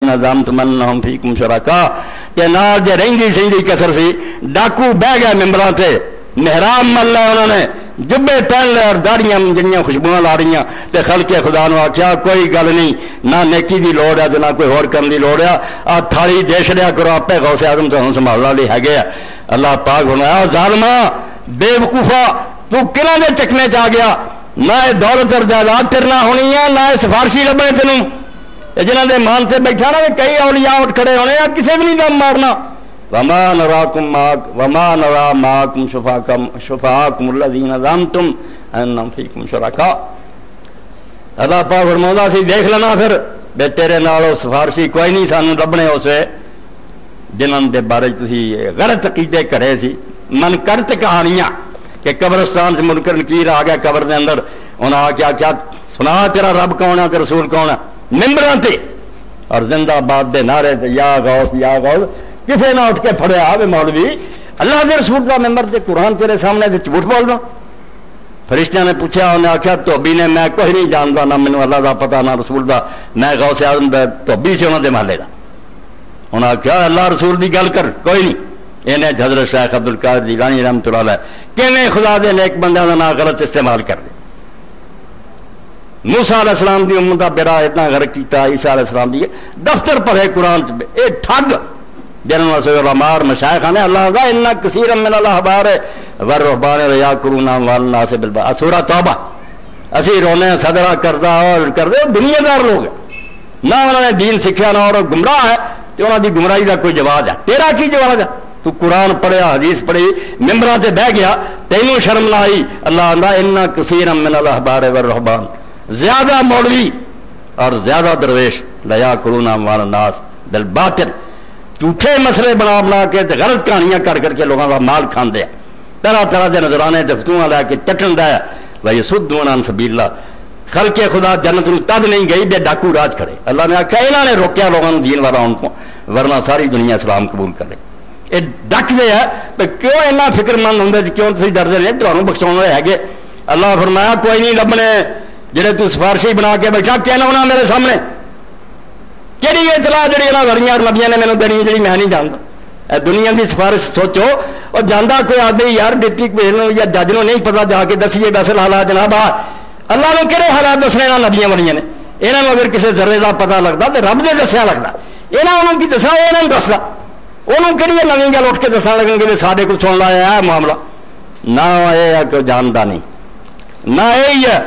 الذین زعمتم انہم فیکم شرکاء کہ نال جے رہندی سہندی کسر سی ڈاکو بہ گئے ممبراں تے محراب مل لے انہوں نے جبے پہن لے اور داڑیاں جنیاں خوشبوئیں لا رہی ہیں تے خلق خدا نے آخیا کوئی گل نہیں نہ نیکی دی لوڑ ہے تے نہ کوئی ہور کرن دی لوڑ ہے آ تھالی دے چھڑیا کرو آپے غوث اعظم تو سنبھال لے ہے گیا اللہ پاک فرمایا ظالما بے وقوفا تو کناں دے چکنے چ آ گیا نہ دولت اور جائیداد تیرے نہ ہونی ہے نہ سفارشی لبنے تینوں جنہاں دے مان تے بیٹھا نا کئی اولیاء اٹھ کھڑے ہونے یا کسے بھی نہیں دم مارنا وما نرى معكم شفعاءكم الذين زعمتم انهم فيكم شركاء اللہ پاک فرماؤں سی دیکھ لینا پھر بے تیرے نالوں سفارشی کوئی نہیں سانو لبنے اس وے جنہاں دے بارے تسی غلط عقیدے کرے سی من کرت کہانیاں کہ قبرستان سے منکر نکیر آ گیا قبر دے اندر انہاں کیا کیا سنا تیرا رب کون ہے تے رسول کون ہے ممبراں تے اور زندہ باد دے نعرے تے یا غوث کسے نہ اٹھ کے پھڑیا آوے مولوی اللہ دے رسول کا ممبر تے قرآن تیرے سامنے تے جھوٹ بول رہا فرشتیاں نے پوچھا انہیں آخیا توبی نے میں کوئی نہیں جانتا نہ مینوں اللہ دا پتہ نہ رسول دا میں غوث اعظم دا توبی سے انہوں دے محلے دا انہاں آخیا اللہ رسول دی گل کر کوئی نہیں انہیں حضرت شیخ عبدالقادر جیلانی رحمۃ اللہ علیہ کیویں خدا دے نیک بندیاں دا نام غلط استعمال کر دے موسیٰ علیہ السلام دی امت دا بیڑا اتنا غرق کیتا عیسیٰ علیہ السلام دی دفتر پڑھے قرآن اے ٹھگ جنہوں نے علماء اور مشائخ نے اللہ دا انہا کثیر من الاحبار والرہبان یاکلون اموال الناس بالباطل سورہ توبہ اسی رونے صدرہ کردہ اور کردے دنیا دار لوگ نہ انہوں نے دین سکھیا نہ اور گمراہ ہے تو انہوں دی گمراہی دا کوئی جواز ہے تیرا کی جواز ہے تو قرآن پڑھیا حدیث پڑھی ممبراں تے بہ گیا تینوں شرم نہ آئی اللہ دا انہا کثیر من الاحبار والرہبان زیادہ مولوی اور زیادہ درویش لیاکلون اموال الناس بالباطل جھوٹے مسئلے بنا کے غلط کہانیاں کر کے لوگوں کا مال کھاندے طرح طرح کے نظرانے فتوا لے کے چٹن دیا بھائی سدون عن سبیل اللہ خلق خدا جنت نو تد نہیں گئی بے ڈاکو راج کھڑے اللہ نے آخیا یہاں نے روکیا لوگوں دین والا ان کو ورنہ ساری دنیا اسلام قبول کرے یہ ڈکتے ہیں کیوں اینا فکر مند ہوں کیوں تھی ڈرتے ہیں تمہیں بخشاؤ ہے گے اللہ فرمایا کوئی نہیں لبنے جڑے تو سفارشی بنا کے بیٹھا کہنا ہونا میرے سامنے کہڑی یہ چلا جی وڑیاں نبیاں نے مینوں دینی جی میں نہیں جانتا دنیا کی سفارش سوچو اور جانا کوئی آدمی یار ڈپٹی کمیشنر یا جج نو نہیں پتا جا کے دسیے ویسے لالا جناب اللہ نے کہڑے حالات دسنے نبیاں بڑیاں نے یہاں اگر کسی ذرے کا پتا لگتا تو رب نے دسیا لگتا یہاں کی دسا یہ دستا انہوں کہڑی نویں گل اٹھ کے دسا لگن گے سارے کو سن لایا ہے معاملہ نہ یہ ہے کہ جانتا نہیں نہ یہی ہے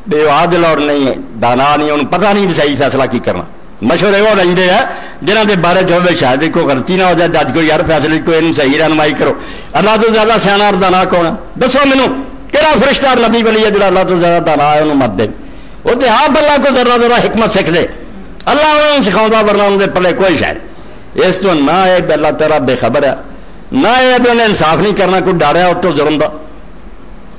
بے عادل اور نہیں دانا نہیں انہوں پتا نہیں صحیح فیصلہ کی کرنا مشورے وہ رہتے ہیں جنہوں کے بارے چاہے شاید کوئی غلطی نہ ہو جائے جج کو یار فیصلے کو یہ صحیح رہنمائی کرو اللہ تو زیادہ سیاح اور دانا کون ہے دسو مینو کہڑا فرشتہ اور نبی ولی ہے جو اللہ تو زیادہ دانا ہے انہوں مت دے وہ تو آپ اللہ کو ذرا ذرا حکمت سیکھ دے اللہ انہوں سکھاؤں ورنہ ان کے پلے کوئی شاید اس تو نہ یہ اللہ تعالیٰ بے خبر ہے نہ یہ بھی انہیں انصاف نہیں کرنا کوئی ڈر ہے اس تو جرم دا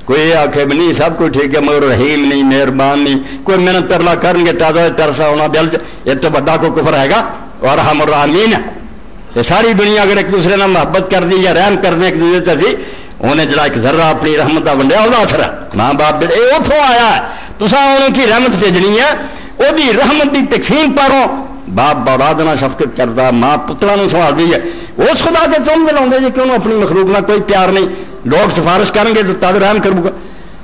کوئی یہ آخے بھی نہیں سب کوئی ٹھیک ہے مگر رحیم نہیں مہربان نہیں کوئی محنت ترلا کریں گے تازہ ترسا ہونا دل یہ تو بڑا کو کفر ہے گا اور رحم الرحمین ہے یہ ساری دنیا اگر ایک دوسرے نے محبت کر دی یا رحم کرنے ایک دوسرے تسی انہیں جڑا ایک ذرہ اپنی رحمت کا ونڈیا وہ اثر ہے ماں باپ بیٹے یہ اتوں آیا ہے تصا انہوں کی رحمت بھیجنی ہے وہ رحمت کی تقسیم پارو باپ اولاد نہ شفقت کرتا ماں پترا سنبھال دی ہے اس خدا سے تم دلاؤں جی کہ انہوں اپنی مخلوق نہ کوئی پیار نہیں لوگ سفارش کریں گے تو تد رحم کروں گا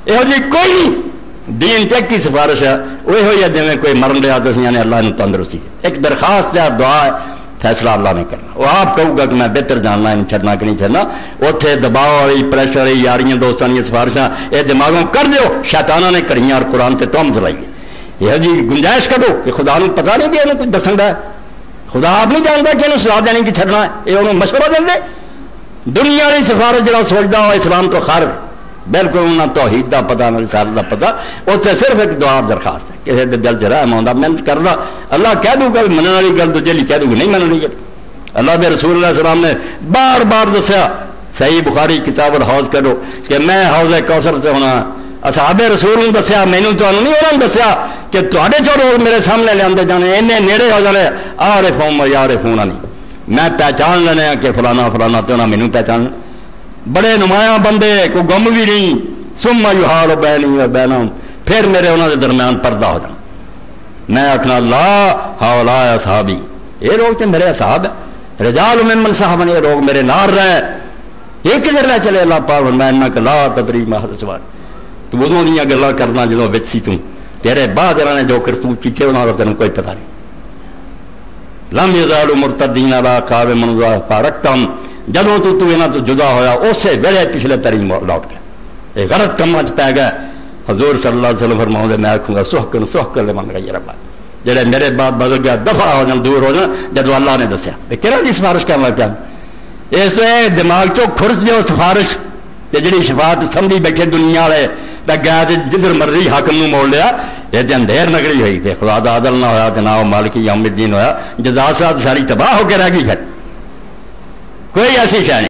یہ جی کوئی نہیں دین تک کی سفارش ہے وہ ہوئی ہے جی کوئی مرن رہا دسیاں نے اللہ نے تندرستی ایک درخواست ہے دعا ہے فیصلہ اللہ نے کرنا وہ آپ کہوں گا کہ میں بہتر جاننا ہے چھڑنا کہ نہیں چھڑنا اتنے دباؤ والی پریشر والی یاریاں دوستانی سفارشاں یہ دماغوں کر دیو شیطانہ نے کریاں اور قرآن سے تم چلائیے یہ جی گنجائش کرو کہ خدا نے پتہ نہیں بھی انہوں کچھ دسن ہے خدا آپ نہیں جانتا کہ انہوں سزا دینے کی چھڑنا ہے یہ انہوں مشورہ دیں دے دنیا والی سفارش جڑا سوچتا ہو اسلام تو خارج بالکل انہیں توحید کا پتا نہ رسالت کا پتا اتنے صرف ایک دعا درخواست ہے کسی کے دل چ رحم آتا محنت کرتا اللہ کہہ دوں گا منع والی گل تو چلی کہہ دوں گا نہیں من والی گل اللہ کے رسول اللہ السلام نے بار بار دسیا صحیح بخاری کتاب الحوض کرو کہ میں حوض کوثر سے ہونا اصحاب رسول نے دسیا مینوں تمہیں نہیں انہوں نے دسیا کہ تے چو لوگ میرے سامنے لے جانے اینے نیڑے ہو جانے عارفون و یعرفون نہیں میں پہچان لینا کہ فلانا فلانا تو انہیں مینوں پہچان بڑے نمایاں بندے کوئی گم بھی نہیں ثم یحال بینی و بینہم پھر میرے انہوں کے درمیان پردہ ہو جانا میں آخنا لا ہؤلاء اصحابی یہ لوگ تو میرے اصحاب ہے، رجال ممن صحابہ، یہ لوگ میرے نار رہے، یہ کدھر لے چلے اللہ پاک فرمایا انک لا تدری ما حدث بعد، تو وضو دیاں گلاں کرنا جدوں وچ سی توں، تیرے بعد انہاں نے جو کرتوت کیتے انہاں دا تینوں کوئی پتہ نہیں۔ لم یزالوا مرتدین علی اعقابہم منذ فارقتہم، جدوں تو انہاں تو جدا ہویا اسی ویلے پچھلے پیری لوٹ گئے، یہ غلط کماں چ پی گئے۔ حضور صلی اللہ علیہ وسلم فرماؤں میں آکھوں گا سحقن سحقن لمن غیر اللہ، جڑے میرے بعد بدل گیا دفع ہو جان، دور ہو جان، جدو اللہ نے دسیا کہڑا دی سفارش کرنا پیا، اس لیے دماغ چو کھرس دیو سفارش تے جڑی شفاعت سمجھی بیٹھے دنیا والے تے گیا تے جدھر مرضی حاکم نو موڑ لیا، یہ تے اندھیر نگری ہوئی تے خدا دا عدل نہ ہویا تے نہ مالک یوم الدین ہویا، جزا ساتھ ساری تباہ ہو کے رہ گئی، پھر کوئی ایسی شے نہیں۔